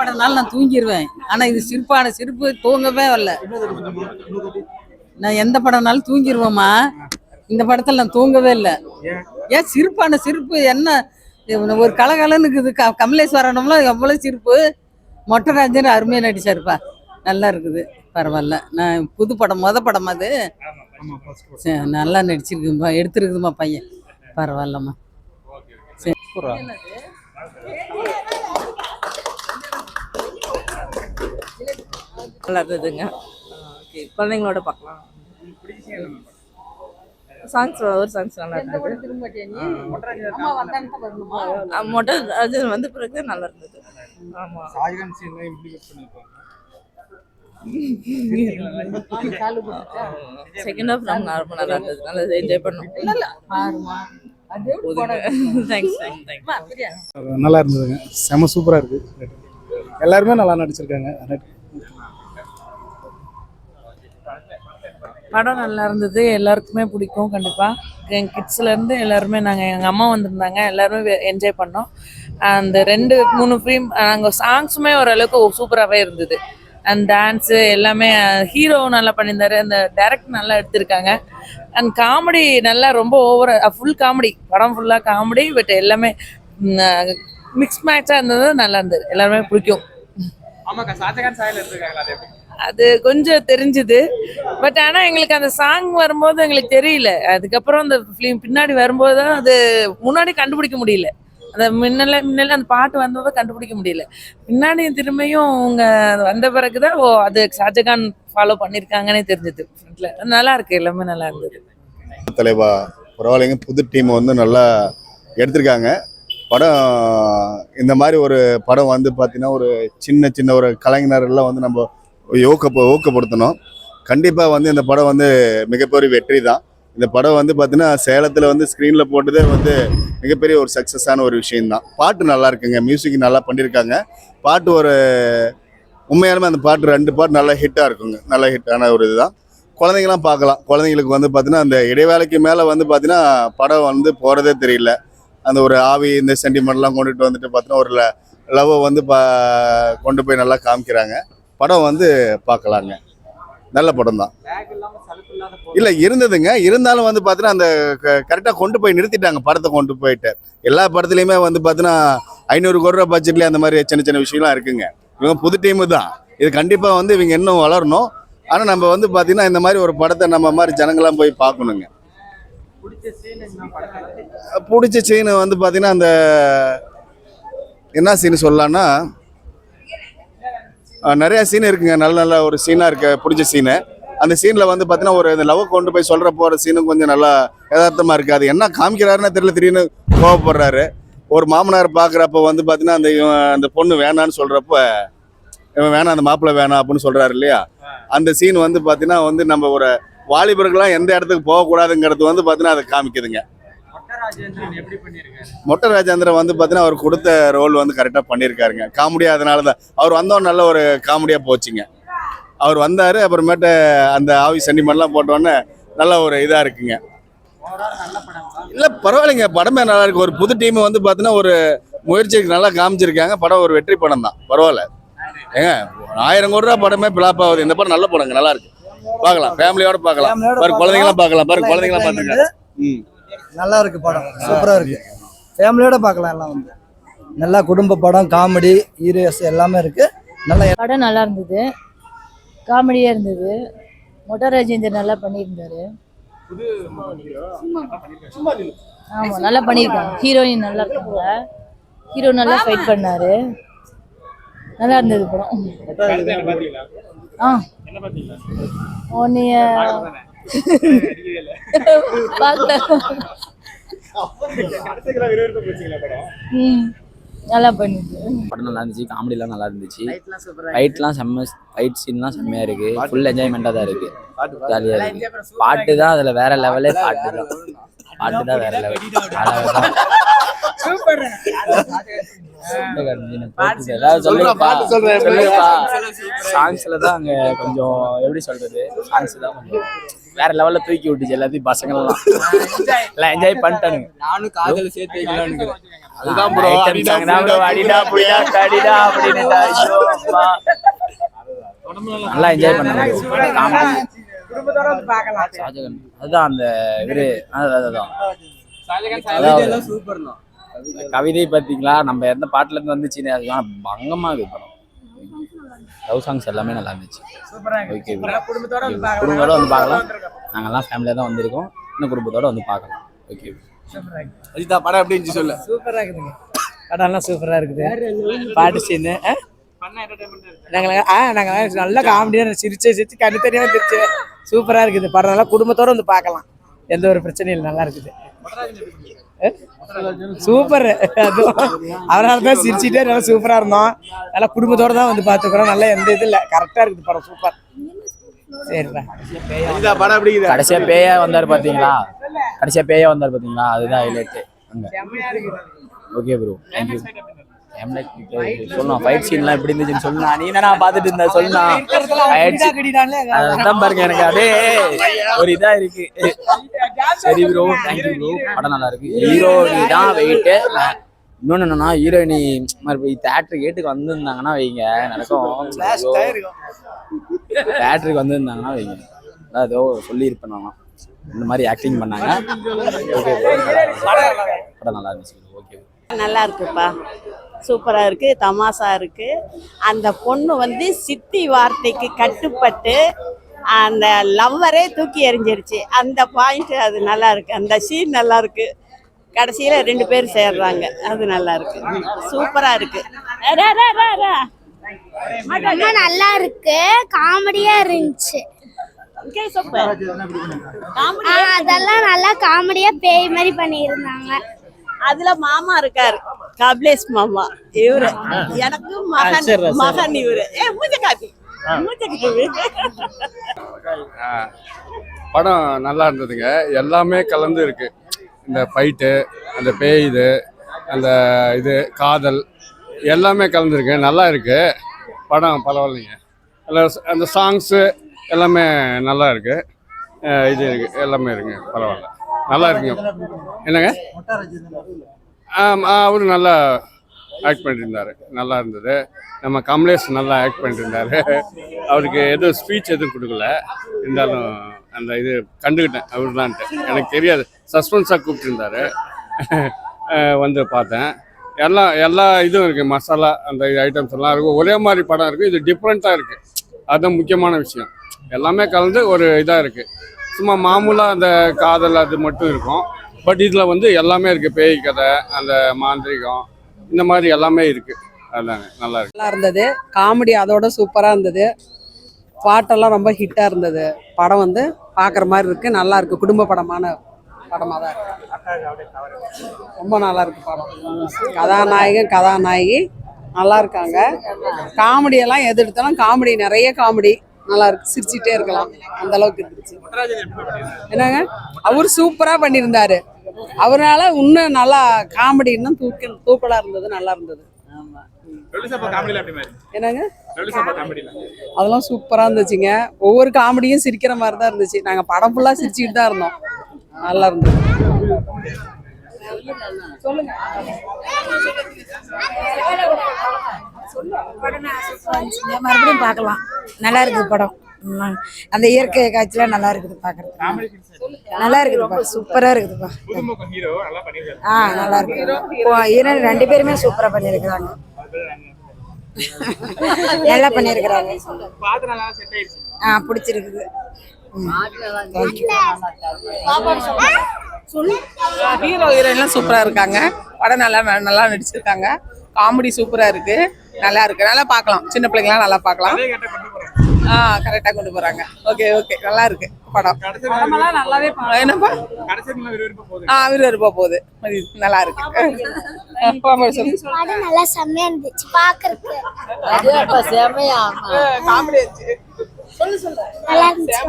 படம்னாலும் நான் தூங்கிடுவேன். ஆனா இது சிரிப்பான சிரிப்பு தூங்கவே வரல. நான் எந்த படம்னாலும் தூங்கிடுவேம்மா. இந்த படத்துல நான் தூங்கவே இல்லை. ஏன் சிரிப்பான சிரிப்பு என்ன ஒரு கலகலன்னு இருக்குது. கமலேஸ்வரனம்லாம் எவ்வளவு சிரிப்பு. மொட்டராஜன் அருமையா நடிச்சாருப்பா. நல்லா இருக்குது. பரவாயில்ல. நான் புது படம் படம் அது நல்லா நடிச்சிருக்குமா எடுத்துருக்குதுமா பையன். பரவாயில்லம்மா. சரி நல்லா இருந்ததுங்க. குழந்தைங்களோட பார்க்கலாம். சாங்ஸ் ஒரு சாங்ஸ் நல்லா இருந்தது. மொட்டராஜன் வந்து பிறகு நல்லா இருந்தது. ஆமா செகண்ட் ஹாஃப் ரொம்ப நல்லா இருந்தது. நல்லா என்ஜாய் பண்ணோம். நல்லா இருந்ததுங்க. செம சூப்பராக இருக்கு. எல்லாருமே நல்லா நடிச்சிருக்காங்க. படம் நல்லா இருந்தது. எல்லாருக்குமே பிடிக்கும் கண்டிப்பாக. எங்கள் கிட்ஸ்லேருந்து எல்லாருமே எங்கள் அம்மா வந்திருந்தாங்க. எல்லாருமே என்ஜாய் பண்ணோம். அந்த 2-3 ஃபிலிம் நாங்கள் சாங்ஸுமே ஓரளவுக்கு சூப்பராகவே இருந்தது. அண்ட் டான்ஸு எல்லாமே ஹீரோ நல்லா பண்ணியிருந்தாரு. அந்த டைரக்ட் நல்லா எடுத்திருக்காங்க. அண்ட் காமெடி நல்லா ரொம்ப ஃபுல் காமெடி. படம் ஃபுல்லாக காமெடி. பட் எல்லாமே மிக்ஸ் மேட்சாக இருந்தது. நல்லா இருந்தது. எல்லாருமே பிடிக்கும். அது கொஞ்சம் தெரிஞ்சுது. பட் ஆனால் எங்களுக்கு அந்த சாங் வரும்போது எங்களுக்கு தெரியல. அதுக்கப்புறம் அந்த ஃபிலிம் பின்னாடி வரும்போது தான் அது முன்னாடி கண்டுபிடிக்க முடியல. அந்த முன்னால அந்த பாட்டு வந்ததை கண்டுபிடிக்க முடியல. பின்னாடி திரும்பியும் அவங்க வந்த பிறகுதான் அது ஷாஜகான் ஃபாலோ பண்ணியிருக்காங்கன்னே தெரிஞ்சது. நல்லா இருக்கு. எல்லாமே நல்லா இருந்தது. தலைவா பரவாயில்லைங்க. புது டீம் வந்து நல்லா எடுத்திருக்காங்க. படம் இந்த மாதிரி ஒரு படம் வந்து பார்த்தீங்கன்னா ஒரு சின்ன ஒரு கலைஞரெல்லாம் வந்து நம்ம ஊக்கப்படுத்தணும். கண்டிப்பாக வந்து இந்த படம் வந்து மிகப்பெரிய வெற்றி தான். இந்த படம் வந்து பார்த்தீங்கன்னா சேலத்தில் வந்து ஸ்க்ரீனில் போட்டதே வந்து மிகப்பெரிய ஒரு சக்ஸஸான ஒரு விஷயம்தான். பாட்டு நல்லா இருக்குங்க. மியூசிக் நல்லா பண்ணியிருக்காங்க. பாட்டு ஒரு உண்மையாலுமே அந்த பாட்டு 2 பாட்டு நல்லா ஹிட்டாக இருக்குங்க. நல்ல ஹிட்டான ஒரு இதுதான். குழந்தைங்களாம் பார்க்கலாம். குழந்தைங்களுக்கு வந்து பார்த்தீங்கன்னா அந்த இடைவேளைக்கு மேலே வந்து பார்த்தீங்கன்னா படம் வந்து போகிறதே தெரியல. அந்த ஒரு ஆவி இந்த சென்டிமெண்ட்லாம் கொண்டுட்டு வந்துட்டு பார்த்தீங்கன்னா ஒரு லவ்வை வந்து கொண்டு போய் நல்லா காமிக்கிறாங்க. படம் வந்து பார்க்கலாங்க. நல்ல படம் தான். இல்லை இருந்ததுங்க. இருந்தாலும் வந்து பார்த்தீங்கன்னா அந்த கரெக்டாக கொண்டு போய் நிறுத்திட்டாங்க. படத்தை கொண்டு போயிட்டு எல்லா படத்துலையுமே வந்து பார்த்தீங்கன்னா 500 கோடி ரூபா பட்ஜெட்லேயே அந்த மாதிரி சின்ன விஷயம்லாம் இருக்குங்க. இவங்க புது டீமு தான். இது கண்டிப்பாக வந்து இவங்க இன்னும் வளரணும். ஆனால் நம்ம வந்து பார்த்தீங்கன்னா இந்த மாதிரி ஒரு படத்தை நம்ம மாதிரி ஜனங்கள்லாம் போய் பார்க்கணுங்க. பிடிச்ச சீனு வந்து பார்த்தீங்கன்னா அந்த என்ன சீனு சொல்லலான்னா நிறையா சீன் இருக்குங்க. நல்ல ஒரு சீனாக இருக்கு. பிடிச்ச சீனு அந்த சீனில் வந்து பார்த்தீங்கன்னா ஒரு இந்த லவ் கொண்டு போய் சொல்கிற போகிற சீனும் கொஞ்சம் நல்லா யதார்த்தமாக இருக்குது. அது என்ன காமிக்கிறாருன்னு தெரியல. திடீர்னு கோவப்படுறாரு. ஒரு மாமனார் பார்க்குறப்ப வந்து பார்த்தீங்கன்னா அந்த பொண்ணு வேணான்னு சொல்கிறப்ப இவன் வேணாம், அந்த மாப்பிள்ளை வேணாம் அப்படின்னு சொல்கிறாரு இல்லையா. அந்த சீன் வந்து பார்த்தீங்கன்னா வந்து நம்ம ஒரு வாலிபர்கள்லாம் எந்த இடத்துக்கு போகக்கூடாதுங்கிறது வந்து பார்த்தீங்கன்னா அதை காமிக்குதுங்க. மொட்டை ராஜேந்திரன் வந்து பார்த்தீங்கன்னா அவர் கொடுத்த ரோல் வந்து கரெக்டாக பண்ணியிருக்காருங்க. காமெடியாக அதனால தான் அவர் வந்தோம். நல்ல ஒரு காமெடியாக போச்சுங்க. அவர் வந்தார். அப்புறமேட்டு அந்த ஆவி சென்டிமெண்ட்லாம் போட்டோன்னே நல்ல ஒரு இதாக இருக்குங்க. இல்லை பரவாயில்லைங்க. படமே நல்லா இருக்கு. ஒரு புது டீம் வந்து பார்த்தீங்கன்னா ஒரு முயற்சிக்கு நல்லா காமிச்சிருக்காங்க. படம் ஒரு வெற்றி படம் தான். பரவாயில்ல ஏங்க. 1000 கோடி ரூபா படமே பிளாப் ஆகுது. இந்த படம் நல்ல படங்க. நல்லா இருக்கு. பார்க்கலாம். ஃபேமிலியோட பார்க்கலாம். குழந்தைங்களாம் பார்க்கலாம். குழந்தைங்களாம் பார்த்துருக்காங்க. நல்லா இருக்கு. படம் சூப்பராக இருக்கு. ஃபேமிலியோட பார்க்கலாம். எல்லாம் வந்து நல்லா குடும்ப படம். காமெடி ஹீரோஸ் எல்லாமே இருக்கு. நல்லா படம் நல்லா இருந்தது. காமெடியாக இருந்தது. மொட்டை ராஜேந்தர் நல்லா பண்ணியிருந்தாரு. ஆமாம் நல்லா பண்ணியிருக்காங்க. ஹீரோயின் நல்லா இருக்காங்க. ஹீரோ நல்லா ஃபைட் பண்ணாரு. நல்லா இருந்தது படம். ஒன்னைய பார்க்கல. நல்லா பண்ணிட்டு படம் நல்லா இருந்துச்சு. காமெடிலாம் நல்லா இருந்துச்சு. ஃபைட்லாம் செம்ம. ஃபைட் சீன்லாம் செம்மையாக இருக்குது. ஃபுல் என்ஜாய்மெண்ட்டாக தான் இருக்குது. ஜாலியாக இருக்குது. பாட்டு தான் அதில் வேற லெவலே. பாட்டு தான் வேற லெவல். சாங்ஸ்ல தான் அங்கே கொஞ்சம் எப்படி சொல்றது, சாங்ஸ் தான் கொஞ்சம் வேற லெவல்ல தூக்கி விட்டுச்சு எல்லாத்தையும் பசங்கள்லாம் எல்லாம் என்ஜாய் பண்ணிட்டானுங்க. நானும் காதல் சேர்த்து வைக்கலான்னு அதுதான் bro. அடிடா புடிடா கடிடா அப்படின்னு நல்லா என்ஜாய் பண்ணாங்க. ஷாஜகான் அதுதான் அந்த இவரு அதுதான் சூப்பர் தான். கவிதை பார்த்தீங்களா, நம்ம எந்த பாட்டுல இருந்து வந்துச்சுன்னு அதுதான் பங்கமா இருக்கு படம். லவ் சாங்ஸ் எல்லாமே நல்லா இருந்துச்சு. ஓகே குடும்பத்தோட வந்து பார்க்கலாம். நாங்கெல்லாம் ஃபேமிலியாக தான் வந்திருக்கோம். இன்னும் குடும்பத்தோட வந்து பார்க்கலாம். ஓகே அஜிதா படம் எப்படி இருந்துச்சு சொல்லு. சூப்பராக இருக்குதுங்க. படம்லாம் சூப்பராக இருக்குது. பாட்டு சீனு நாங்கள் நல்லா காமெடியாக சிரிச்சு கண்ணு தெரியாம வந்துருச்சு. சூப்பராக இருக்குது படம். நல்லா குடும்பத்தோடு வந்து பார்க்கலாம். எந்த ஒரு பிரச்சனையும் இல்லை, நல்லா இருக்குது. சூப்பர். அதனால தான் சிரிச்சுட்டே நல்லா சூப்பராக இருந்தோம். நல்லா குடும்பத்தோடு தான் வந்து பார்த்துக்கிறோம். நல்லா எந்த இது இல்லை, கரெக்டாக இருக்குது படம். சூப்பர். சரிப்பா. அஜிதா படம் எப்படி இருக்குது? கடைசியாக பேயா வந்தார் பார்த்தீங்களா, அதுதான் ஹைலைட்டு அங்கே. Okay bro, thank you. சொல்லலாம் ஃபைட் சீன்லாம் எப்படி இருந்துச்சுன்னு சொல்லலாம். நீ என்ன பார்த்துட்டு இருந்த சொல்லலாம். அதான் பாருங்க, எனக்கு அதே ஒரு இதா இருக்கு. சரி ப்ரோ, தேங்க்யூ ப்ரோ. படம் நல்லா இருக்கு. ஹீரோயினி தான் வெயிட்டு. இன்னொன்று என்னன்னா, ஹீரோயினி மறுபடியும் தேட்டருக்கு ஏட்டுக்கு வந்திருந்தாங்கன்னா வைங்க நடக்கும். தேட்டருக்கு வந்திருந்தாங்கன்னா வைங்க அதான் ஏதோ சொல்லியிருப்பேன் நான். இந்த மாதிரி ஆக்டிங் பண்ணாங்க. ஓகே படம் நல்லா இருந்துச்சு. ஓகே நல்லா இருக்குப்பா, சூப்பராக இருக்குது, தமாசா இருக்குது. அந்த பொண்ணு வந்து சித்தி வார்த்தைக்கு கட்டுப்பட்டு அந்த லவ்வரே தூக்கி எறிஞ்சிருச்சு. அந்த பாயிண்ட் அது நல்லா இருக்கு. அந்த சீன் நல்லா இருக்கு. கடைசியில் 2 பேர் சேர்றாங்க, அது நல்லா இருக்கு. சூப்பராக இருக்கு. ரொம்ப நல்லா இருக்கு. காமெடியா இருந்துச்சு. அதெல்லாம் நல்லா காமெடியா பேய் மாதிரி பண்ணியிருந்தாங்க. அதுல மாமா இருக்காரு, கபிலேஷ் மாமா. இவரு எனக்கு மகன் இவரு. படம் நல்லா இருந்ததுங்க. எல்லாமே கலந்து இருக்கு. இந்த ஃபைட்டு, அந்த பேய் இது, அந்த இது காதல் எல்லாமே கலந்துருக்கு. நல்லா இருக்கு படம். பரவாயில்லைங்க. அந்த சாங்ஸு எல்லாமே நல்லா இருக்கு. இது இருக்கு, எல்லாமே இருக்குங்க. பரவாயில்ல, நல்லா இருக்குங்க. என்னங்க, அவரு நல்லா ஆக்ட் பண்ணியிருந்தாரு, நல்லா இருந்தது. நம்ம கமலேஷ் நல்லா ஆக்ட் பண்ணியிருந்தாரு. அவருக்கு எதுவும் ஸ்பீச் எதுவும் கொடுக்கல, இருந்தாலும் அந்த இது கண்டுக்கிட்டேன் அவரு தான்ட்டு. எனக்கு தெரியாது, சஸ்பென்ஸாக கூப்பிட்டுருந்தாரு. வந்து பார்த்தேன். எல்லா இதுவும் இருக்குது. மசாலா அந்த ஐட்டம்ஸ் எல்லாம் இருக்கும். ஒரே மாதிரி படம் இருக்குது. இது டிஃப்ரெண்ட்டாக இருக்குது. அதுதான் முக்கியமான விஷயம். எல்லாமே கலந்து ஒரு இதாக இருக்குது. சும்மா மாமூலாக அந்த காதல் அது மட்டும் இருக்கும். பட் இதில் வந்து எல்லாமே இருக்குது. பேய் கதை, அந்த மாந்திரிகம், இந்த மாதிரி எல்லாமே இருக்குது. அதுதாங்க நல்லா இருக்கு. நல்லா இருந்தது. காமெடி அதோட சூப்பராக இருந்தது. பாட்டெல்லாம் ரொம்ப ஹிட்டாக இருந்தது. படம் வந்து பார்க்குற மாதிரி இருக்குது. நல்லா இருக்குது. குடும்ப படமான படமாக தான் இருக்குது. ரொம்ப நல்லா இருக்குது படம். கதாநாயகன் கதாநாயகி நல்லா இருக்காங்க. காமெடியெல்லாம் எது எடுத்தாலும் காமெடி, நிறைய காமெடி நல்லா இருக்கு. சிரிச்சுட்டே இருக்கலாம், அந்த அளவுக்கு இருந்துச்சு. என்னங்க, அவர் சூப்பரா பண்ணியிருந்தாரு. அவரால் இன்னும் நல்லா காமெடி இன்னும் தூக்கலா இருந்தது, நல்லா இருந்தது. என்னங்க, அதெல்லாம் சூப்பரா இருந்துச்சுங்க. ஒவ்வொரு காமெடியும் சிரிக்கிற மாதிரி தான் இருந்துச்சு. நாங்க படம் ஃபுல்லா சிரிச்சுக்கிட்டு தான் இருந்தோம். நல்லா இருந்தது. சொல்லுங்க. மறுபடியும் பார்க்கலாம். நல்லா இருக்குது படம். அந்த இயற்கை காட்சிலாம் நல்லா இருக்குது பார்க்கறதுக்கு. நல்லா இருக்குதுப்பா, சூப்பராக இருக்குதுப்பா. நல்லா இருக்கு. ஹீரோயின் 2 பேருமே சூப்பராக பண்ணியிருக்கிறாங்க. நல்லா பண்ணியிருக்கிறாங்க. பிடிச்சிருக்குது. ஹீரோ ஹீரோயின்லாம் சூப்பராக இருக்காங்க. படம் நல்லா நடிச்சிருக்காங்க. காமெடி சூப்பராக இருக்கு. நல்லா இருக்கு. நல்லா பார்க்கலாம். சின்ன பிள்ளைங்களாம் நல்லா பார்க்கலாம். கரெக்டாக கொண்டு போறாங்க. ஓகே ஓகே, நல்லா இருக்கு படம். நல்லாவே என்னப்பா விறுவிறுப்பா போகுது. நல்லா இருக்கு. நல்லா செம்மையா இருந்துச்சு பாக்குறதுக்கு. காமெடி நல்லா இருந்துச்சு.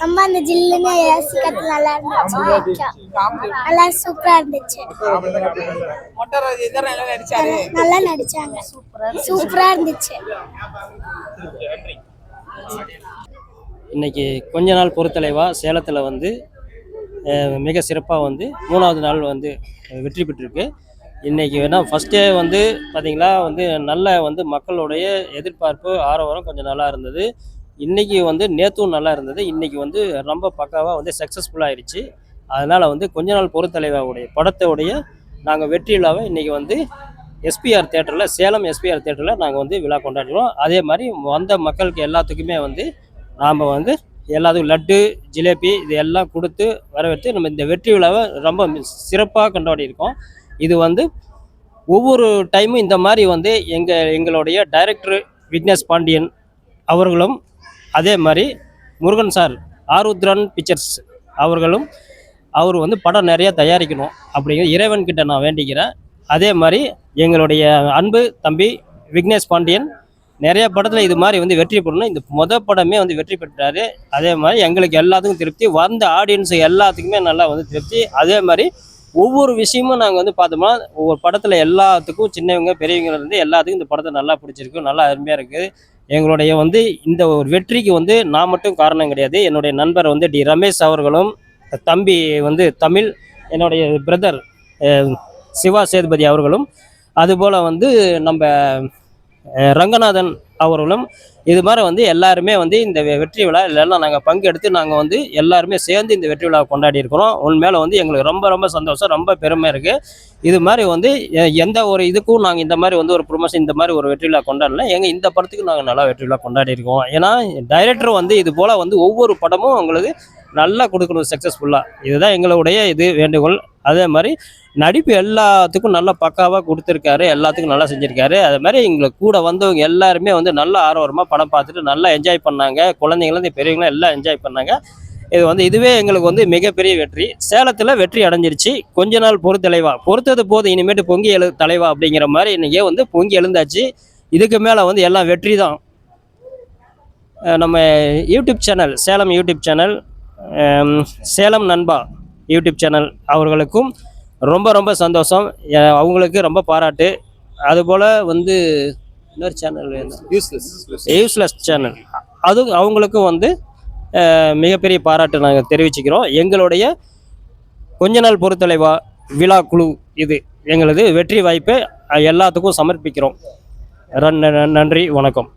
ரொம்ப அந்த ஜில்லுன்னு ஏசி காத்து நல்லா இருந்துச்சு. நல்லா சூப்பரா இருந்துச்சு. நல்லா நடிச்சாங்க. சூப்பரா இருந்துச்சு. இன்னைக்கு கொஞ்ச நாள் பொறுத்தலைவா சேலத்தில் வந்து மிக சிறப்பாக வந்து 3வது நாள் வந்து வெற்றி பெற்றிருக்கு. இன்றைக்கி வேணால் ஃபஸ்ட்டே வந்து பார்த்திங்களா வந்து நல்ல வந்து மக்களுடைய எதிர்பார்ப்பு ஆரவாரம் கொஞ்சம் நல்லா இருந்தது. இன்றைக்கி வந்து நேற்றும் நல்லா இருந்தது. இன்றைக்கி வந்து ரொம்ப பக்காவாக வந்து சக்ஸஸ்ஃபுல்லாக ஆயிடுச்சு. அதனால் வந்து கொஞ்ச நாள் பொறுத்தலைவாவுடைய படத்தோடைய நாங்கள் வெற்றி விழாவை இன்றைக்கி வந்து எஸ்பிஆர் தேட்டரில் சேலம் எஸ்பிஆர் தேட்டரில் நாங்கள் வந்து விழா கொண்டாடுறோம். அதே மாதிரி வந்த மக்களுக்கு எல்லாத்துக்குமே வந்து நாம் வந்து எல்லாத்துக்கும் லட்டு ஜிலேபி இது எல்லாம் கொடுத்து வரவேற்று நம்ம இந்த வெற்றி விழாவை ரொம்ப சிறப்பாக கொண்டாடி இருக்கோம். இது வந்து ஒவ்வொரு டைமும் இந்த மாதிரி வந்து எங்களுடைய டைரக்டர் விக்னேஷ் பாண்டியன் அவர்களும் அதே மாதிரி முருகன் சார் ஆருத்ரன் பிக்சர்ஸ் அவர்களும் அவர் வந்து படம் நிறையா தயாரிக்கணும் அப்படிங்கிற இறைவன்கிட்ட நான் வேண்டிக்கிறேன். அதே மாதிரி எங்களுடைய அன்பு தம்பி விக்னேஷ் பாண்டியன் நிறைய படத்தில் இது மாதிரி வந்து வெற்றி பெறணும். இந்த படமே வந்து வெற்றி பெற்றாரு. அதே மாதிரி எங்களுக்கு எல்லாத்துக்கும் திருப்தி, வந்த ஆடியன்ஸு எல்லாத்துக்குமே நல்லா வந்து திருப்தி. அதே மாதிரி ஒவ்வொரு விஷயமும் நாங்கள் வந்து பார்த்தோம்னா ஒவ்வொரு படத்தில் எல்லாத்துக்கும் சின்னவங்க பெரியவங்க எல்லாத்துக்கும் இந்த படத்தை நல்லா பிடிச்சிருக்கு, நல்லா அருமையாக இருக்குது. எங்களுடைய வந்து இந்த ஒரு வெற்றிக்கு வந்து நான் மட்டும் காரணம் கிடையாது. என்னுடைய நண்பர் வந்து டி ரமேஷ் அவர்களும், தம்பி வந்து தமிழ், என்னுடைய பிரதர் சிவா சேதுபதி அவர்களும், அதுபோல் வந்து நம்ம ரங்கநாதன் அவர்களும், இது மாதிரி வந்து எல்லாருமே வந்து இந்த வெற்றி விழா இல்லைன்னா நாங்கள் பங்கெடுத்து நாங்கள் வந்து எல்லாருமே சேர்ந்து இந்த வெற்றி விழாவை கொண்டாடி இருக்கிறோம். உண்மையில வந்து எங்களுக்கு ரொம்ப ரொம்ப சந்தோஷம், ரொம்ப பெருமை இருக்குது. இது மாதிரி வந்து எந்த ஒரு இதுக்கும் நாங்கள் இந்த மாதிரி வந்து ஒரு ப்ரொமோஷன் இந்த மாதிரி ஒரு வெற்றி விழா கொண்டாடல. இந்த படத்துக்கு நாங்கள் நல்லா வெற்றி விழா கொண்டாடி இருக்கோம். ஏன்னா டைரக்டர் வந்து இது போல் வந்து ஒவ்வொரு படமும் உங்களுக்கு நல்லா கொடுக்கணும் சக்ஸஸ்ஃபுல்லாக. இதுதான் எங்களுடைய இது வேண்டுகோள். அதே மாதிரி நடிப்பு எல்லாத்துக்கும் நல்லா பக்காவாக கொடுத்துருக்காரு, எல்லாத்துக்கும் நல்லா செஞ்சுருக்காரு. அதே மாதிரி எங்களுக்கு கூட வந்தவங்க எல்லாருமே வந்து நல்லா ஆர்வமாக படம் பார்த்துட்டு நல்லா என்ஜாய் பண்ணாங்க. குழந்தைங்கலேருந்து பெரியவங்களும் எல்லாம் என்ஜாய் பண்ணாங்க. இது வந்து இதுவே எங்களுக்கு வந்து மிகப்பெரிய வெற்றி. சேலத்தில் வெற்றி அடைஞ்சிருச்சு. கொஞ்ச நாள் பொறுத்தலைவா பொறுத்தது போது இனிமேட்டு பொங்கி தலைவா அப்படிங்கிற மாதிரி இன்றைக்கே வந்து பொங்கி எழுந்தாச்சு. இதுக்கு மேலே வந்து எல்லாம் வெற்றி தான். நம்ம YouTube channel Salem YouTube channel Salem நண்பா யூடியூப் சேனல் அவர்களுக்கும் ரொம்ப ரொம்ப சந்தோஷம். அவங்களுக்கு ரொம்ப பாராட்டு. அதுபோல் வந்து இன்னொரு சேனல் யூஸ்லெஸ் சேனல் அது அவங்களுக்கும் வந்து மிகப்பெரிய பாராட்டு நாங்கள் தெரிவிச்சுக்கிறோம். எங்களுடைய கொஞ்ச நாள் பொறுத்தலைவா விழா குழு இது எங்களது வெற்றி வாய்ப்பை எல்லாத்துக்கும் சமர்ப்பிக்கிறோம். நன்றி, வணக்கம்.